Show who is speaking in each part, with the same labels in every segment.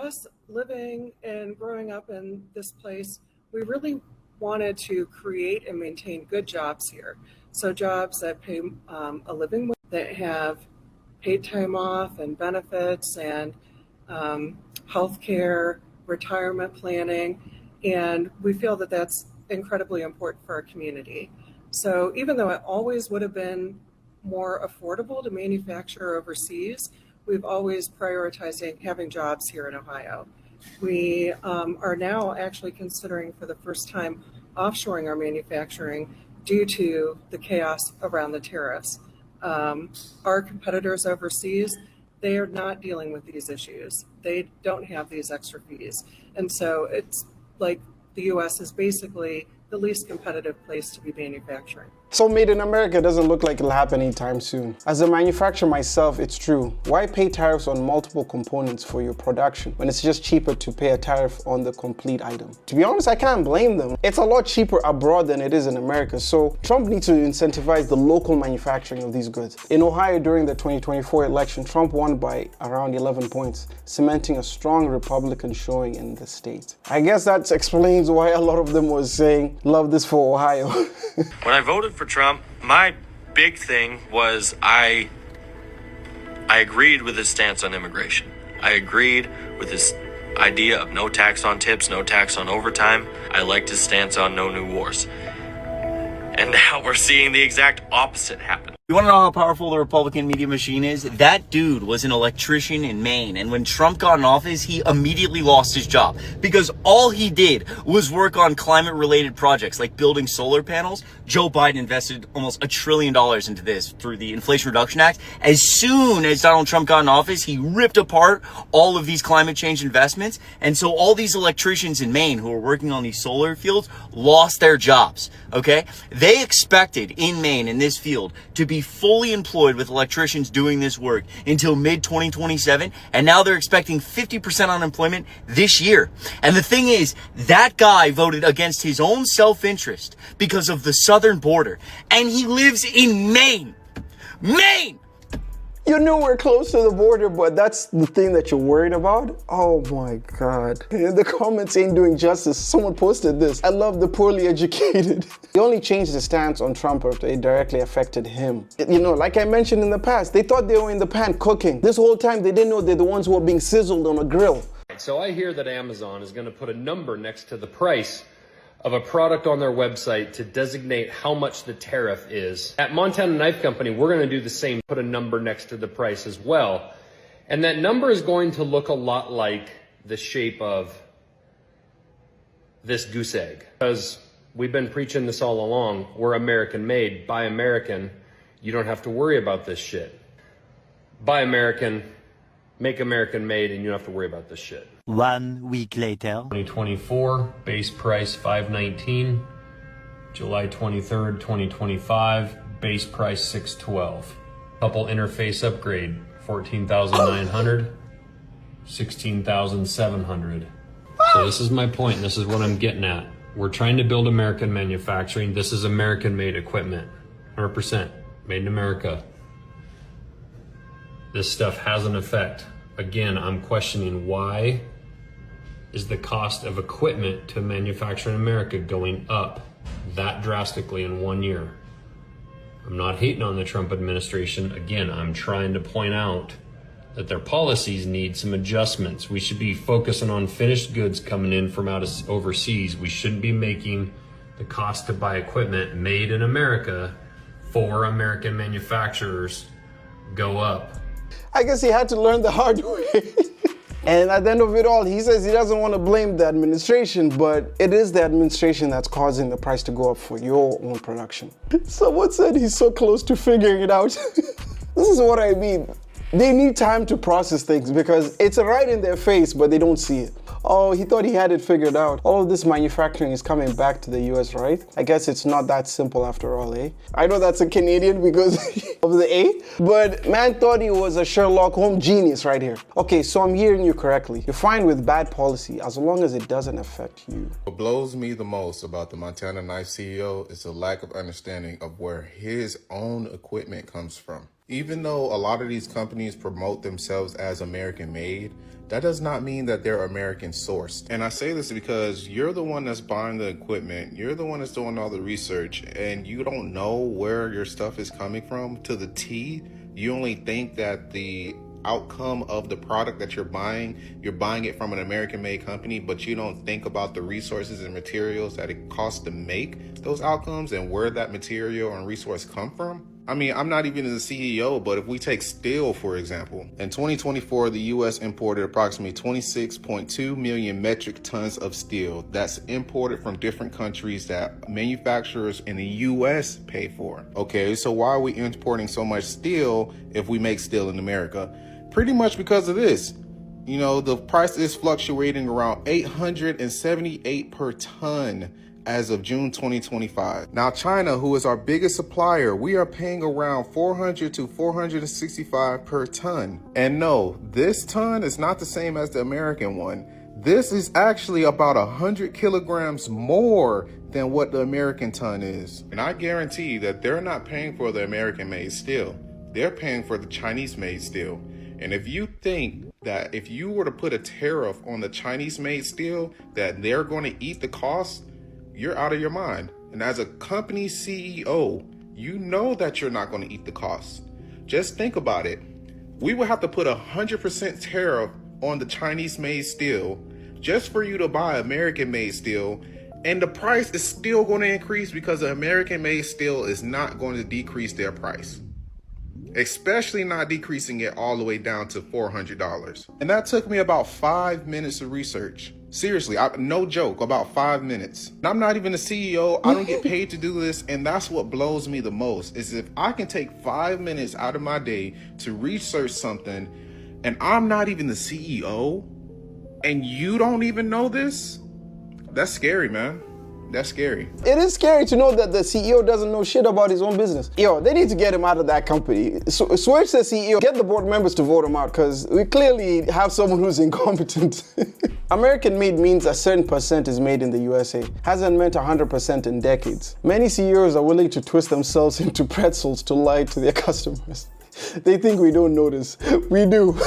Speaker 1: us living and growing up in this place, we really wanted to create and maintain good jobs here. So jobs that pay a living wage, that have paid time off and benefits and health care, retirement planning. And we feel that that's incredibly important for our community. So even though it always would have been more affordable to manufacture overseas, we've always prioritized having jobs here in Ohio. We are now actually considering for the first time offshoring our manufacturing due to the chaos around the tariffs. Our competitors overseas, they are not dealing with these issues. They don't have these extra fees. And so it's like the U.S. is basically the least competitive place to be manufacturing.
Speaker 2: So made in America doesn't look like it'll happen anytime soon. As a manufacturer myself, it's true. Why pay tariffs on multiple components for your production when it's just cheaper to pay a tariff on the complete item? To be honest, I can't blame them. It's a lot cheaper abroad than it is in America, so Trump needs to incentivize the local manufacturing of these goods. In Ohio during the 2024 election, Trump won by around 11 points, cementing a strong Republican showing in the state. I guess that explains why a lot of them was saying, love this for Ohio.
Speaker 3: When I voted for Trump, my big thing was I agreed with his stance on immigration. I agreed with his idea of no tax on tips, no tax on overtime. I liked his stance on no new wars. And now we're seeing the exact opposite happen.
Speaker 4: You want to know how powerful the Republican media machine is? That dude was an electrician in Maine, and when Trump got in office, he immediately lost his job because all he did was work on climate-related projects like building solar panels. Joe Biden invested almost $1 trillion into this through the Inflation Reduction Act. As soon as Donald Trump got in office, he ripped apart all of these climate change investments, and so all these electricians in Maine who were working on these solar fields lost their jobs, okay? They expected in Maine, in this field, to be fully employed with electricians doing this work until mid-2027, and now they're expecting 50% unemployment this year. And the thing is, that guy voted against his own self-interest because of the southern border, and he lives in Maine. Maine!
Speaker 2: You know we're close to the border, but that's the thing that you're worried about? Oh my God. The comments ain't doing justice. Someone posted this. I love the poorly educated. They only changed the stance on Trump after it directly affected him. You know, like I mentioned in the past, they thought they were in the pan cooking. This whole time they didn't know they're the ones who were being sizzled on a grill.
Speaker 5: So I hear that Amazon is going to put a number next to the price of a product on their website to designate how much the tariff is. At Montana Knife Company, we're going to do the same, put a number next to the price as well. And that number is going to look a lot like the shape of this goose egg. Because we've been preaching this all along. We're American made, buy American. You don't have to worry about this shit. Buy American, make American made, and you don't have to worry about this shit.
Speaker 6: 1 week later.
Speaker 5: 2024, base price $519. July 23rd, 2025, base price $612. Couple interface upgrade, $14,900, $16,700. So this is my point, and this is what I'm getting at. We're trying to build American manufacturing. This is American-made equipment, 100% made in America. This stuff has an effect. Again, I'm questioning why is the cost of equipment to manufacture in America going up that drastically in 1 year? I'm not hating on the Trump administration. Again, I'm trying to point out that their policies need some adjustments. We should be focusing on finished goods coming in from overseas. We shouldn't be making the cost to buy equipment made in America for American manufacturers go up.
Speaker 2: I guess he had to learn the hard way. And at the end of it all, he says he doesn't want to blame the administration, but it is the administration that's causing the price to go up for your own production. Someone said he's so close to figuring it out. This is what I mean. They need time to process things because it's right in their face, but they don't see it. Oh, he thought he had it figured out. All of this manufacturing is coming back to the US, right? I guess it's not that simple after all, eh? I know that's a Canadian because of the A, but man thought he was a Sherlock Holmes genius right here. Okay, so I'm hearing you correctly. You're fine with bad policy as long as it doesn't affect you.
Speaker 7: What blows me the most about the Montana Knife CEO is the lack of understanding of where his own equipment comes from. Even though a lot of these companies promote themselves as American made, that does not mean that they're American sourced. And I say this because you're the one that's buying the equipment, you're the one that's doing all the research, and you don't know where your stuff is coming from to the T. You only think that the outcome of the product that you're buying it from an American-made company, but you don't think about the resources and materials that it costs to make those outcomes and where that material and resource come from. I mean, I'm not even the CEO, but if we take steel, for example, in 2024, the U.S. imported approximately 26.2 million metric tons of steel that's imported from different countries that manufacturers in the U.S. pay for. Okay, so why are we importing so much steel if we make steel in America? Pretty much because of this. You know, the price is fluctuating around $878 per ton as of June 2025. Now, China, who is our biggest supplier, we are paying around $400 to $465 per ton. And no, this ton is not the same as the American one. This is actually about 100 kilograms more than what the American ton is. And I guarantee that they're not paying for the American-made steel. They're paying for the Chinese-made steel. And if you think that if you were to put a tariff on the Chinese-made steel, that they're going to eat the cost, you're out of your mind. And as a company CEO, you know that you're not going to eat the cost. Just think about it. We would have to put 100% tariff on the Chinese-made steel just for you to buy American-made steel, and the price is still going to increase because the American-made steel is not going to decrease their price. Especially not decreasing it all the way down to $400. And that took me about 5 minutes of research. Seriously, no joke, about 5 minutes. And I'm not even the CEO, I don't get paid to do this, and that's what blows me the most, is if I can take 5 minutes out of my day to research something, and I'm not even the CEO, and you don't even know this, that's scary, man. That's scary.
Speaker 2: It is scary to know that the CEO doesn't know shit about his own business. Yo, they need to get him out of that company. Switch the CEO, get the board members to vote him out, because we clearly have someone who's incompetent. American made means a certain percent is made in the USA. Hasn't meant 100% in decades. Many CEOs are willing to twist themselves into pretzels to lie to their customers. They think we don't notice. We do.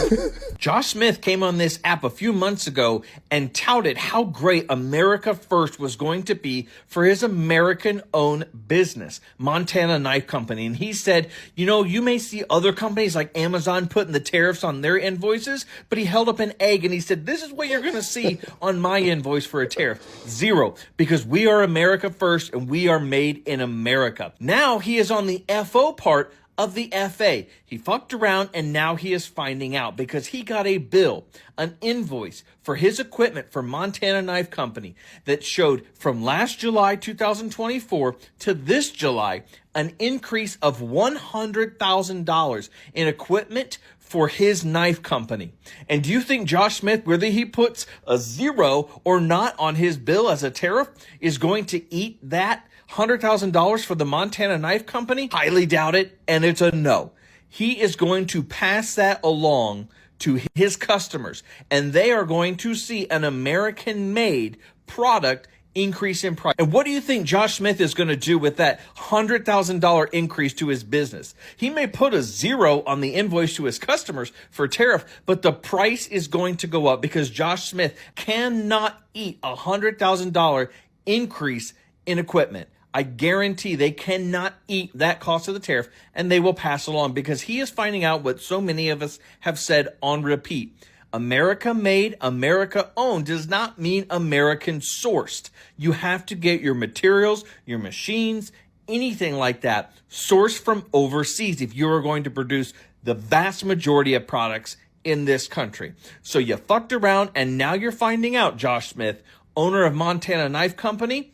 Speaker 8: Josh Smith came on this app a few months ago and touted how great America First was going to be for his American-owned business, Montana Knife Company. And he said, you know, you may see other companies like Amazon putting the tariffs on their invoices, but he held up an egg and he said, this is what you're going to see on my invoice for a tariff. 0, because we are America First and we are made in America. Now he is on the FO part of the FA. He fucked around and now he is finding out because he got a bill, an invoice for his equipment for Montana Knife Company that showed from last July 2024 to this July an increase of $100,000 in equipment for his knife company. And do you think Josh Smith, whether he puts a 0 or not on his bill as a tariff, is going to eat that $100,000 for the Montana Knife Company? Highly doubt it, and it's a no. He is going to pass that along to his customers, and they are going to see an American-made product increase in price. And what do you think Josh Smith is going to do with that $100,000 increase to his business? He may put a 0 on the invoice to his customers for tariff, but the price is going to go up because Josh Smith cannot eat a $100,000 increase in equipment. I guarantee they cannot eat that cost of the tariff, and they will pass along because he is finding out what so many of us have said on repeat. America made, America owned does not mean American sourced. You have to get your materials, your machines, anything like that sourced from overseas if you are going to produce the vast majority of products in this country. So you fucked around and now you're finding out, Josh Smith, owner of Montana Knife Company.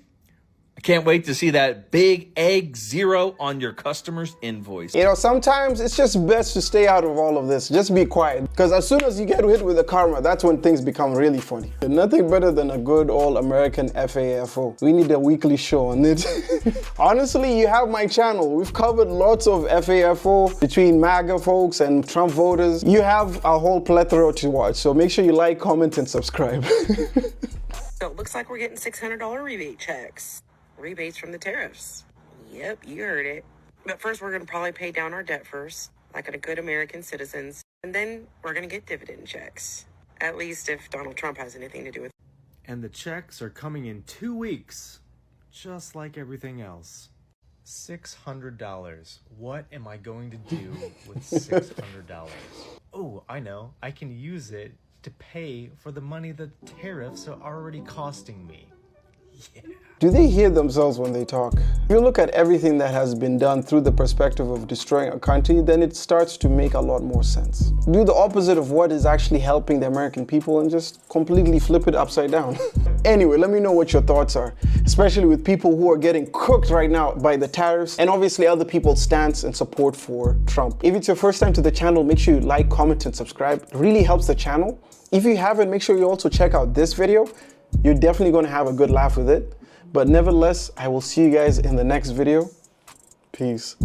Speaker 8: I can't wait to see that big egg 0 on your customer's invoice.
Speaker 2: You know, sometimes it's just best to stay out of all of this. Just be quiet. Because as soon as you get hit with the karma, that's when things become really funny. And nothing better than a good old American FAFO. We need a weekly show on it. Honestly, you have my channel. We've covered lots of FAFO between MAGA folks and Trump voters. You have a whole plethora to watch. So make sure you like, comment, and subscribe.
Speaker 9: So it looks like we're getting $600 rebate checks. Rebates from the tariffs. Yep, you heard it. But first, we're going to probably pay down our debt first, like a good American citizens. And then we're going to get dividend checks. At least if Donald Trump has anything to do with it.
Speaker 10: And the checks are coming in 2 weeks, just like everything else. $600. What am I going to do with $600? Oh, I know. I can use it to pay for the money that tariffs are already costing me. Yeah.
Speaker 2: Do they hear themselves when they talk? If you look at everything that has been done through the perspective of destroying a country, then it starts to make a lot more sense. Do the opposite of what is actually helping the American people and just completely flip it upside down. Anyway, let me know what your thoughts are, especially with people who are getting cooked right now by the tariffs and obviously other people's stance and support for Trump. If it's your first time to the channel, make sure you like, comment, and subscribe. It really helps the channel. If you haven't, make sure you also check out this video. You're definitely going to have a good laugh with it. But nevertheless, I will see you guys in the next video. Peace.